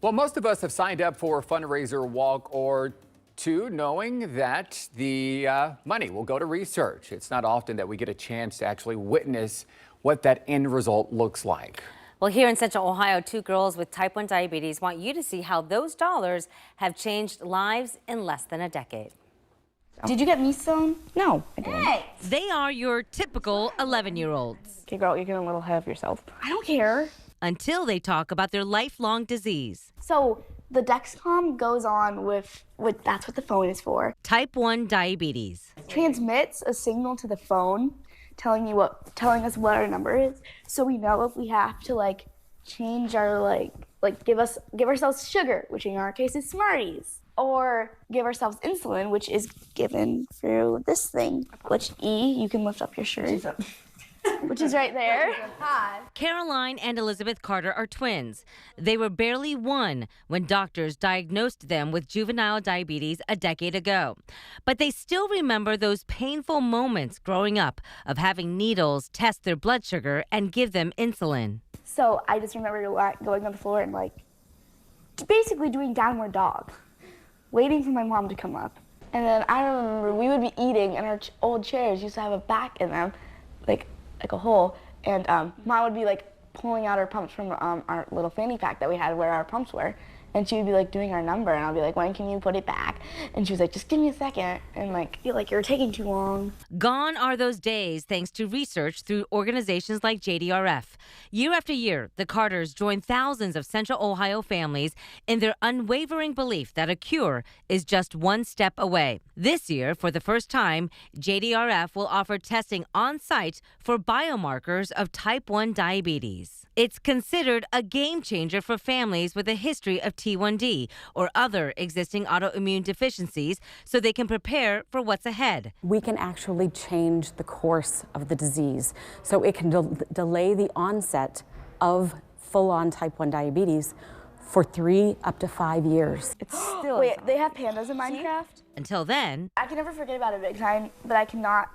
Well, most of us have signed up for a fundraiser walk or two, knowing that the money will go to research. It's not often that we get a chance to actually witness what that end result looks like. Well, here in Central Ohio, two girls with type 1 diabetes want you to see how those dollars have changed lives in less than a decade. Did you get me some? No, I didn't. Hey. They are your typical 11-year-olds. Okay, girl, you're getting a little ahead of yourself. I don't care. Until they talk about their lifelong disease. So the Dexcom goes on with that's what the phone is for. Type 1 diabetes. Transmits a signal to the phone telling us what our number is, so we know if we have to change our give ourselves sugar, which in our case is Smarties, or give ourselves insulin, which is given through this thing, which you can lift up your shirt, which is right there. Caroline and Elizabeth Carter are twins. They were barely one when doctors diagnosed them with juvenile diabetes a decade ago. But they still remember those painful moments growing up of having needles test their blood sugar and give them insulin. So I just remember going on the floor and basically doing downward dog, waiting for my mom to come up. And then I remember we would be eating and our old chairs used to have a back in them, like a hole, and Mom would be pulling out our pumps from our little fanny pack that we had where our pumps were, and she would be doing our number, and I'll be like, when can you put it back? And she was like, just give me a second, and I feel like you're taking too long. Gone are those days thanks to research through organizations like JDRF. Year after year, the Carters join thousands of Central Ohio families in their unwavering belief that a cure is just one step away. This year, for the first time, JDRF will offer testing on site for biomarkers of type 1 diabetes. It's considered a game changer for families with a history of T1D or other existing autoimmune deficiencies, so they can prepare for what's ahead. We can actually change the course of the disease, so it can delay the onset of full-on type 1 diabetes for 3 up to 5 years. It's still wait, they have pandas in Minecraft? Until then, I can never forget about it big time, but I cannot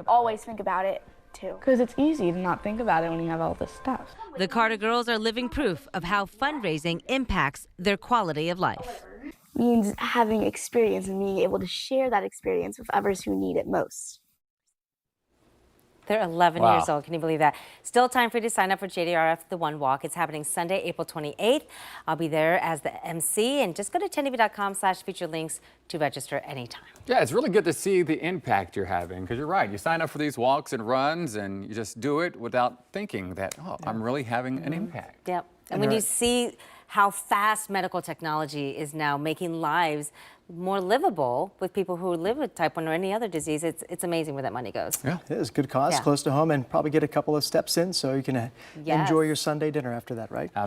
always think about it too. Because it's easy to not think about it when you have all this stuff. the Carter girls are living proof of how fundraising impacts their quality of life. Means having experience and being able to share that experience with others who need it most. They're 11 Wow. years old. Can you believe that? Still time for you to sign up for JDRF The One Walk. It's happening Sunday, April 28th. I'll be there as the MC, and just go to 10tv.com/feature links to register anytime. Yeah, it's really good to see the impact you're having, because you're right. You sign up for these walks and runs and you just do it without thinking that, oh, I'm really having an impact. Yep. And when you see how fast medical technology is now making lives more livable with people who live with type 1 or any other disease, it's amazing where that money goes. Yeah. It is good cause, Yeah. close to home, and probably get a couple of steps in so you can Yes. enjoy your Sunday dinner after that, right? Absolutely.